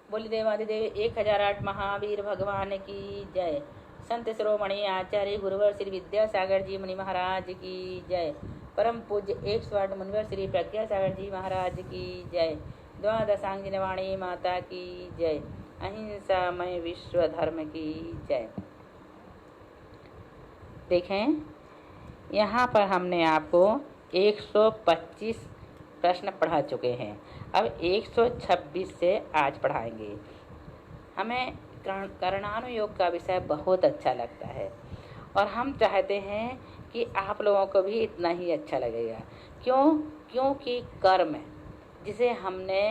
बोली देवादिदेव 1008 महावीर भगवान की जय। संत शिरोमणि आचार्य गुरुवर श्री विद्यासागर जी मुनि महाराज की जय। परम पूज्य 108 मुनिवर श्री प्रज्ञा सागर जी महाराज की जय। द्वादशांगिनी वाणी माता की जय। अहिंसामय विश्व धर्म की जय। देखें, यहाँ पर हमने आपको 125 प्रश्न पढ़ा चुके हैं। अब 126 से आज पढ़ाएंगे। हमें कर्णानुयोग का विषय बहुत अच्छा लगता है और हम चाहते हैं कि आप लोगों को भी इतना ही अच्छा लगेगा। क्योंकि कर्म जिसे हमने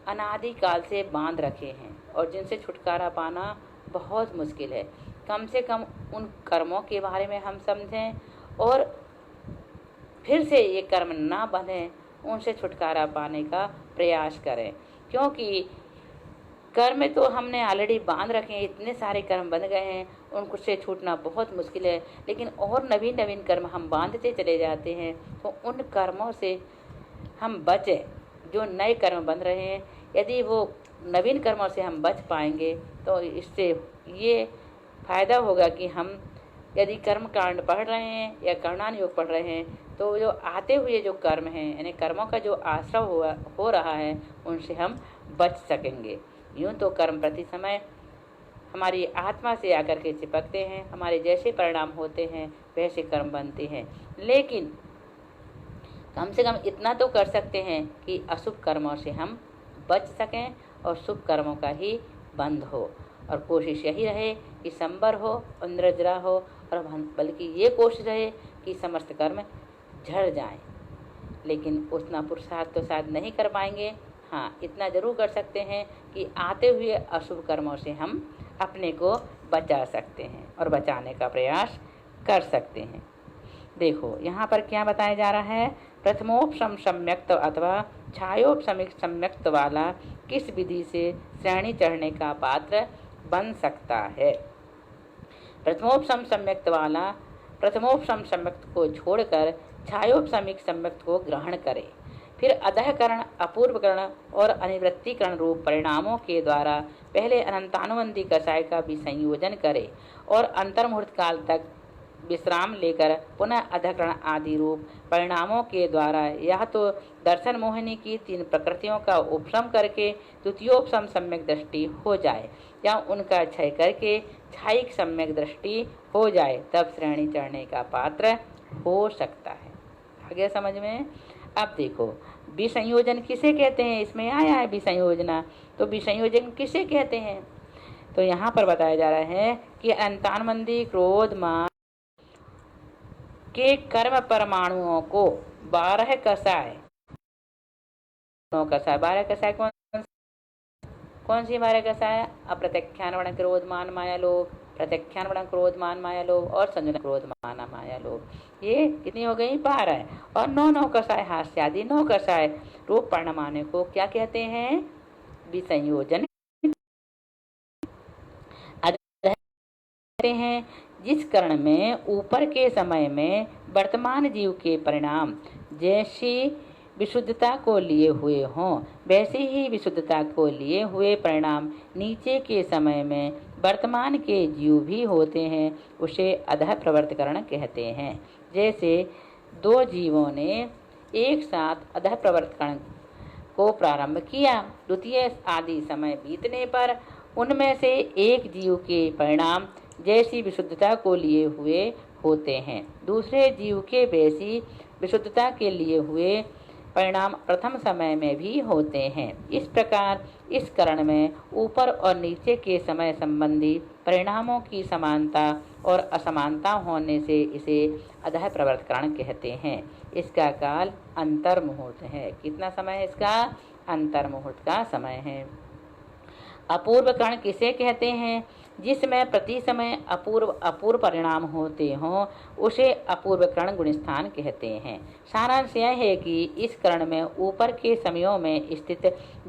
अनादिकाल से बांध रखे हैं और जिनसे छुटकारा पाना बहुत मुश्किल है। कम से कम उन कर्मों के बारे में हम समझें और फिर से ये कर्म ना बंधें, उनसे छुटकारा पाने का प्रयास करें। क्योंकि कर्म तो हमने ऑलरेडी बांध रखे हैं, इतने सारे कर्म बन गए हैं, उनसे छूटना बहुत मुश्किल है। लेकिन और नवीन नवीन कर्म हम बांधते चले जाते हैं, तो उन कर्मों से हम बचें। जो नए कर्म बन रहे हैं, यदि वो नवीन कर्मों से हम बच पाएंगे तो इससे ये फायदा होगा कि हम यदि कर्म कांड पढ़ रहे हैं या कर्णानुयोग पढ़ रहे हैं, तो जो आते हुए जो कर्म हैं, यानी कर्मों का जो आश्रय हो रहा है, उनसे हम बच सकेंगे। यूँ तो कर्म प्रति समय हमारी आत्मा से आकर के चिपकते हैं, हमारे जैसे परिणाम होते हैं वैसे कर्म बनते हैं। लेकिन कम से कम इतना तो कर सकते हैं कि अशुभ कर्मों से हम बच सकें और शुभ कर्मों का ही बंध हो। और कोशिश यही रहे कि संबर हो, इंद्रजरा हो, और बल्कि ये कोशिश रहे कि समस्त कर्म झड़ जाएं। लेकिन उतना पुरुषार्थ तो शायद नहीं कर पाएंगे। हाँ, इतना जरूर कर सकते हैं कि आते हुए अशुभ कर्मों से हम अपने को बचा सकते हैं और बचाने का प्रयास कर सकते हैं। देखो, यहाँ पर क्या बताया जा रहा है। प्रथमोपशम सम्यक्त अथवा छायोपशमिक सम्यक्त वाला किस विधि से श्रेणी चढ़ने का पात्र बन सकता है। प्रथमोपशम सम्यक्त वाला प्रथमोपशम सम्यक्त को छोड़कर छायोपशमिक सम्यक्त को ग्रहण करे। फिर अधःकरण, अपूर्वकरण और अनिवृत्तिकरण रूप परिणामों के द्वारा पहले अनंतानुबंधी कषाय का भी संयोजन करे और अंतर्मुहूर्त काल तक विश्राम लेकर पुनः अधःकरण आदि रूप परिणामों के द्वारा या तो दर्शन मोहिनी की 3 प्रकृतियों का उपशम करके द्वितीयोपशम सम्यक दृष्टि हो जाए, या उनका क्षय करके छायिक सम्यक दृष्टि हो जाए, तब श्रेणी चढ़ने का पात्र हो सकता है। आगे समझ में। अब देखो, विसंयोजन किसे कहते हैं। इसमें आया है विसंयोजना, तो विसंयोजन किसे कहते हैं। तो यहाँ पर बताया जा रहा है कि अंतानुबंधी क्रोध मान के कर्म परमाणुओं को 12 कषाय 12 कषाय कौन सी 12 कषाय। अप्रत्यक्षान्वरण क्रोध मान माया लोभ, प्रत्यक्षान्वरण क्रोध मान माया लोभ और संयोजन क्रोध मान माया लोभ। ये कितनी हो गई 12। और 9 कषाय हास्य आदि 9 कषाय रूप परिणामाने को क्या कहते हैं, विसंयोजन कहते हैं। जिस करण में ऊपर के समय में वर्तमान जीव के परिणाम जैसी विशुद्धता को लिए हुए हों, वैसे ही विशुद्धता को लिए हुए परिणाम नीचे के समय में वर्तमान के जीव भी होते हैं, उसे अधः प्रवर्तकरण कहते हैं। जैसे 2 जीवों ने एक साथ अधः प्रवर्तकरण को प्रारंभ किया, द्वितीय आदि समय बीतने पर उनमें से एक जीव के परिणाम जैसी विशुद्धता को लिए हुए होते हैं, दूसरे जीव के वैसी विशुद्धता के लिए हुए परिणाम प्रथम समय में भी होते हैं। इस प्रकार इस करण में ऊपर और नीचे के समय संबंधी परिणामों की समानता और असमानता होने से इसे अधः प्रवर्तकरण कहते हैं। इसका काल अंतर्मुहूर्त है। कितना समय है इसका, अंतर्मुहूर्त का समय है। अपूर्वकरण किसे कहते हैं, जिसमें प्रति समय अपूर्व परिणाम होते हों, उसे अपूर्वकरण गुणस्थान कहते हैं। सारांश यह है कि इस करण में ऊपर के समयों में स्थित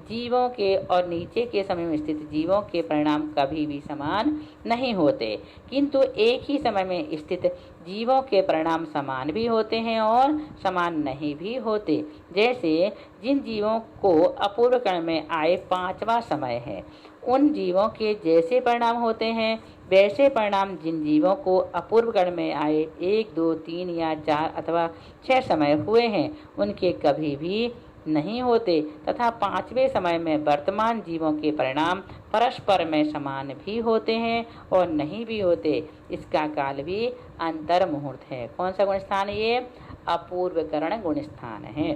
जीवों के और नीचे के समय में स्थित जीवों के परिणाम कभी भी समान नहीं होते, किंतु एक ही समय में स्थित जीवों के परिणाम समान भी होते हैं और समान नहीं भी होते। जैसे जिन जीवों को अपूर्व कण में आए 5वां समय है, उन जीवों के जैसे परिणाम होते हैं, वैसे परिणाम जिन जीवों को अपूर्व कण में आए 1, 2, 3 या 4 अथवा 6 समय हुए हैं, उनके कभी भी नहीं होते। तथा 5वें समय में वर्तमान जीवों के परिणाम परस्पर में समान भी होते हैं और नहीं भी होते। इसका काल भी अंतर मुहूर्त है। कौन सा गुण स्थान? ये अपूर्वकरण गुण स्थान है।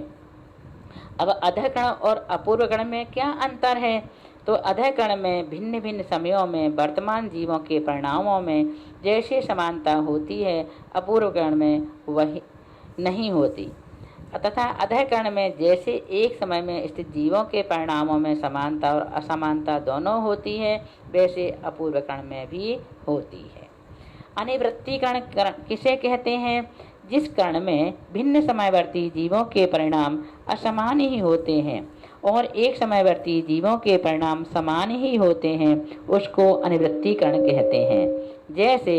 अब अधःकण और अपूर्वकण में क्या अंतर है? तो अधःकण में भिन्न भिन्न समयों में वर्तमान जीवों के परिणामों में जैसे समानता होती है, अपूर्वकण में वही नहीं होती। तथा अधःकण में जैसे एक समय में स्थित जीवों के परिणामों में समानता और असमानता दोनों होती है, वैसे अपूर्वकण में भी होती है। अनिवृत्तिकरण किसे कहते हैं? जिस कण में भिन्न समयवर्ती जीवों के परिणाम असमान ही होते हैं और एक समयवर्ती जीवों के परिणाम समान ही होते हैं, उसको अनिवृत्तिकरण कहते हैं। जैसे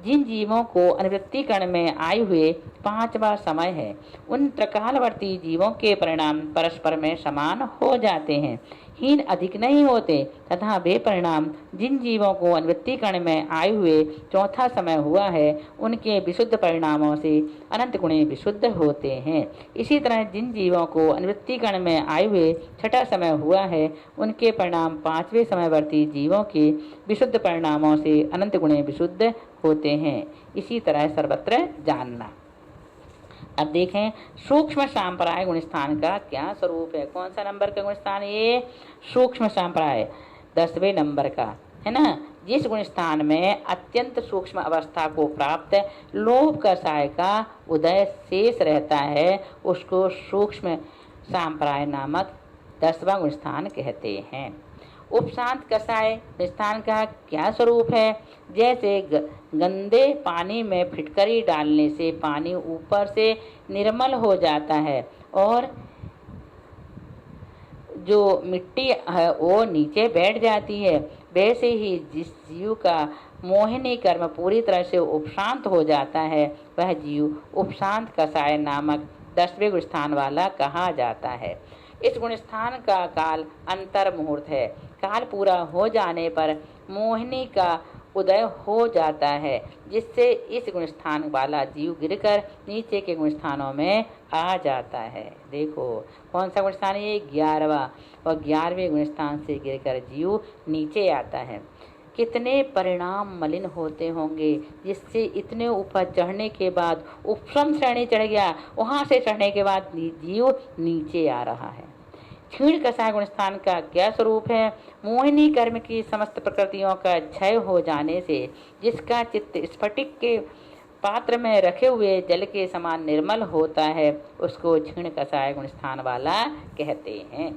जिन जीवों को अनिवृत्तिकरण में आए हुए 5वां समय है, उन त्रिकालवर्ती जीवों के परिणाम परस्पर में समान हो जाते हैं, हीन अधिक नहीं होते, तथा वे परिणाम जिन जीवों को अनिवृत्तिकरण में आए हुए 4था समय हुआ है, उनके विशुद्ध परिणामों से अनंत गुणे विशुद्ध होते हैं। इसी तरह जिन जीवों को अनिवृत्तिकरण में आए हुए 6ठा समय हुआ है, उनके परिणाम 5वें समयवर्ती जीवों के विशुद्ध परिणामों से अनंत गुणे विशुद्ध होते हैं। इसी तरह सर्वत्र जानना। अब देखें सूक्ष्म सांप्राय गुण स्थान का क्या स्वरूप है। कौन सा नंबर का गुण स्थान? ये सूक्ष्म सांप्राय 10वें नंबर का है ना। जिस गुण स्थान में अत्यंत सूक्ष्म अवस्था को प्राप्त लोभ कषाय का उदय शेष रहता है, उसको सूक्ष्म सांप्राय नामक 10वां गुण स्थान कहते हैं। उपशांत कषाय स्थान का क्या स्वरूप है? जैसे गंदे पानी में फिटकरी डालने से पानी ऊपर से निर्मल हो जाता है और जो मिट्टी है वो नीचे बैठ जाती है, वैसे ही जिस जीव का मोहिनी कर्म पूरी तरह से उपशांत हो जाता है, वह जीव उपशांत कषाय नामक 10वें गुण स्थान वाला कहा जाता है। इस गुण स्थान का काल अंतर मुहूर्त है। काल पूरा हो जाने पर मोहिनी का उदय हो जाता है, जिससे इस गुण स्थान वाला जीव गिरकर नीचे के गुण स्थानों में आ जाता है। देखो कौन सा गुण स्थान है? ये 11वां, और 11वें गुण स्थान से गिरकर जीव नीचे आता है। कितने परिणाम मलिन होते होंगे, जिससे इतने ऊपर चढ़ने के बाद उपशम श्रेणी चढ़ गया, वहां से चढ़ने के बाद जीव नीचे आ रहा है। क्षीण कषाय गुण स्थान का क्या स्वरूप है? मोहिनी कर्म की समस्त प्रकृतियों का क्षय हो जाने से जिसका चित्त स्फटिक के पात्र में रखे हुए जल के समान निर्मल होता है, उसको क्षीण कषाय गुण स्थान वाला कहते हैं।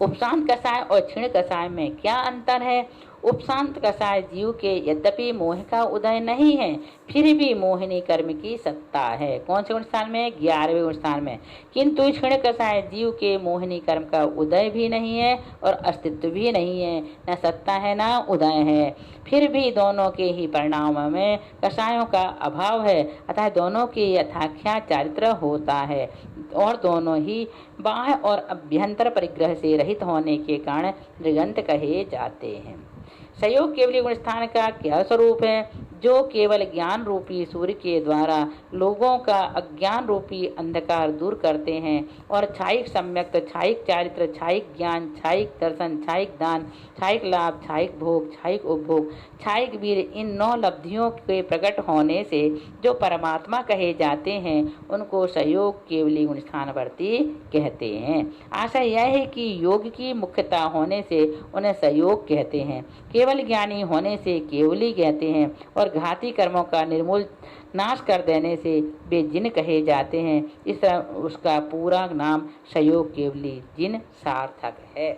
उपशांत कषाय और क्षीण कषाय में क्या अंतर है? उपशांत कषाय जीव के यद्यपि मोह का उदय नहीं है, फिर भी मोहिनी कर्म की सत्ता है। कौन से गुण स्थान में? 11वें गुण स्थान में। किंतु क्षीण कषाय जीव के मोहिनी कर्म का उदय भी नहीं है और अस्तित्व भी नहीं है, न सत्ता है न उदय है। फिर भी दोनों के ही परिणाम में कषायों का अभाव है, अतः दोनों के यथाख्या चारित्र होता है और दोनों ही बाह्य और अभ्यंतर परिग्रह से रहित होने के कारण ऋगंत कहे जाते हैं। संयोग केवली गुण स्थान का क्या स्वरूप है? जो केवल ज्ञान रूपी सूर्य के द्वारा लोगों का अज्ञान रूपी अंधकार दूर करते हैं और छायिक सम्यक्त, छायिक चारित्र, छायिक ज्ञान, छायिक दर्शन, छायिक दान, छायिक लाभ, छायिक भोग, छायिक उपभोग, छायिक वीर, इन 9 लब्धियों के प्रकट होने से जो परमात्मा कहे जाते हैं, उनको संयोग केवली गुण स्थानवर्ती कहते हैं। आशा यह है कि योग की मुख्यता होने से उन्हें संयोग कहते हैं, केवल ज्ञानी होने से केवली कहते हैं और घाती कर्मों का निर्मूल नाश कर देने से वे जिन कहे जाते हैं। इस तरह उसका पूरा नाम संयोग केवली जिन सार्थक है।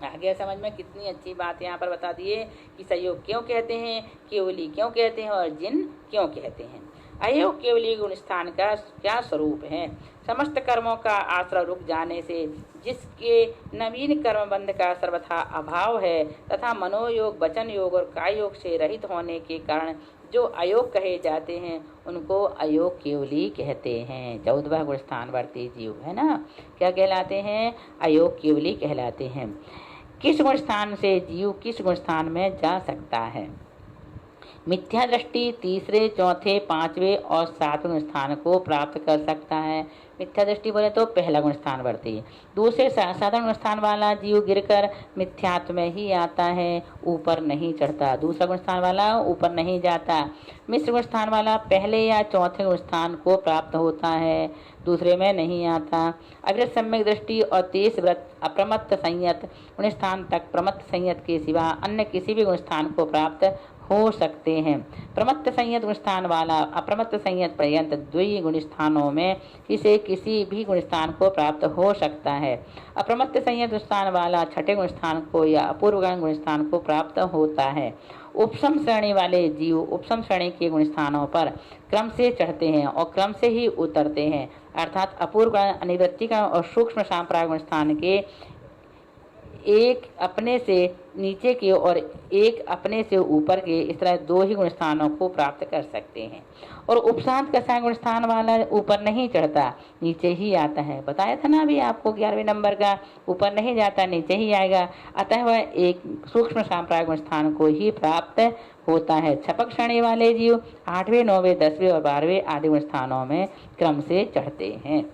आगे समझ में कितनी अच्छी बात यहाँ पर बता दिए कि संयोग क्यों कहते हैं, केवली क्यों कहते हैं और जिन क्यों कहते हैं। अयोग केवली गुण स्थान का क्या स्वरूप है? समस्त कर्मों का आश्रय रुक जाने से जिसके नवीन कर्म बंध का सर्वथा अभाव है तथा मनोयोग, वचन योग और काय योग से रहित होने के कारण जो अयोग कहे जाते हैं उनको अयोग केवली कहते हैं। 14वां गुण स्थानवर्ती जीव है ना, क्या कहलाते हैं? अयोग केवली कहलाते हैं। किस गुण स्थान से जीव किस गुण स्थान में जा सकता है? मिथ्या दृष्टि तीसरे, चौथे, पांचवें और सातवें स्थान को प्राप्त कर सकता है। मिथ्या दृष्टि बोले तो पहला गुण स्थानवर्ती। दूसरे साधारण गुण स्थान वाला जीव गिरकर मिथ्यात्व में ही आता है, ऊपर नहीं चढ़ता। दूसरा गुण स्थान वाला ऊपर नहीं जाता। मिश्र गुण स्थान वाला पहले या चौथे गुण स्थान को प्राप्त होता है, दूसरे में नहीं आता। अविरत सम्यक दृष्टि और तेज व्रत अप्रमत्त संयत गुण स्थान तक प्रमत्त संयत के सिवा अन्य किसी भी गुण स्थान को प्राप्त हो सकते हैं। प्रमत्त संयत गुण स्थान वाला अप्रमत्त संयत पर्यंत द्वि गुण स्थानों में इसे किसी भी गुण स्थान को प्राप्त हो सकता है। अप्रमत्त संयत गुण स्थान वाला छठे गुण स्थान को या अपूर्व गुण स्थान को प्राप्त होता है। उपसम श्रेणी वाले जीव उपसम श्रेणी के गुण स्थानों पर क्रम से चढ़ते हैं और क्रम से ही उतरते हैं, अर्थात अपूर्व अनिवृत्ति और सूक्ष्म सांप्राय गुण स्थान के एक अपने से नीचे के और एक अपने से ऊपर के, इस तरह दो ही गुण स्थानों को प्राप्त कर सकते हैं। और उपशांत कसाय गुण स्थान वाला ऊपर नहीं चढ़ता, नीचे ही आता है। बताया था ना अभी आपको 11वें नंबर का, ऊपर नहीं जाता, नीचे ही आएगा। अतः वह एक सूक्ष्म सांप्राय गुण स्थान को ही प्राप्त होता है। छपक श्रेणी वाले जीव 8वें, 9वें, 10वें और 12वें आदि गुण स्थानों में क्रम से चढ़ते हैं।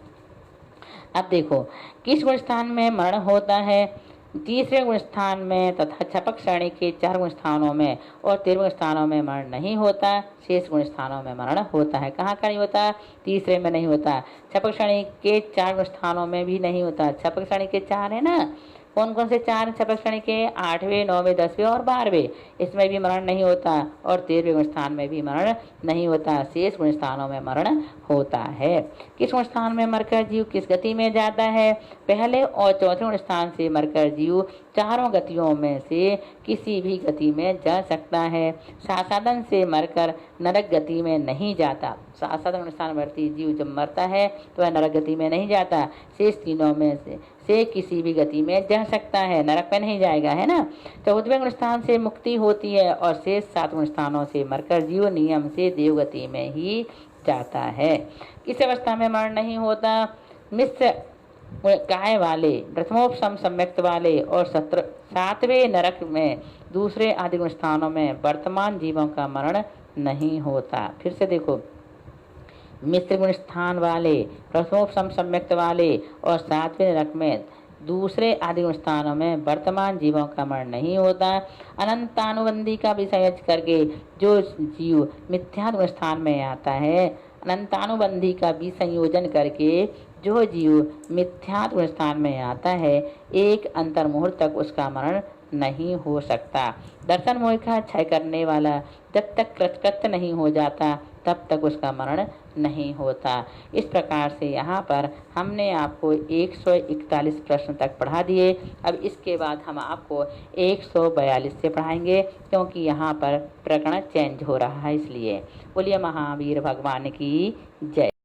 अब देखो किस गुण स्थान में मरण होता है? तीसरे गुण स्थान में तथा छपक श्रेणी के 4 गुण स्थानों में और 13वें स्थानों में मरण नहीं होता। शेष गुण स्थानों में मरण होता है। कहाँ का नहीं होता? तीसरे में नहीं होता। छपक श्रेणी के 4 गुण स्थानों में भी नहीं होता। छपक श्रेणी के 4 है ना, कौन कौन से 4 छपक श्रेणी के? 8वें, 9वें, 10वें और 12वें, इसमें भी मरण नहीं होता। और 13वें गुण स्थान में भी मरण नहीं होता। शेष गुण स्थानों में मरण होता है। किस गुण स्थान में मरकर जीव किस गति में जाता है? पहले और चौथे गुण स्थान से मरकर जीव चारों गतियों में से किसी भी गति में जा सकता है। साधन से मरकर नरक गति में नहीं जाता। साधन गुण स्थानवर्ती जीव जब मरता है तो वह नरक गति में नहीं जाता। शेष तीनों में से किसी भी गति में जा सकता है, नरक में नहीं जाएगा, है ना। 14वें गुण स्थान से मुक्ति होती है और शेष 7 गुण स्थानों से मरकर जीव नियम से देवगति में ही जाता है। किस अवस्था में मरण नहीं होता? मिश्र काय वाले, प्रथमोपम सम्यक्त वाले और 7वें नरक में दूसरे आदि गुण स्थानों में वर्तमान जीवों का मरण नहीं होता। फिर से देखो, मिश्र गुण स्थान वाले, प्रथमोपम सम्यक्त वाले और 7वें नरक में दूसरे आदि गुण स्थानों में वर्तमान जीवों का मरण नहीं होता। अनंतानुबंधी का विषय करके जो जीव मिथ्या गुण स्थान में आता है, अनंतानुबंधी का भी संयोजन करके जो जीव मिथ्या गुण स्थान में आता है, एक अंतर मुहूर्त तक उसका मरण नहीं हो सकता। दर्शन मोह का क्षय करने वाला जब तक कृतकृत्य नहीं हो जाता तब तक उसका मरण नहीं होता। इस प्रकार से यहाँ पर हमने आपको 141 प्रश्न तक पढ़ा दिए। अब इसके बाद हम आपको 142 से पढ़ाएंगे, क्योंकि यहाँ पर प्रकरण चेंज हो रहा है, इसलिए। बोलिए महावीर भगवान की जय।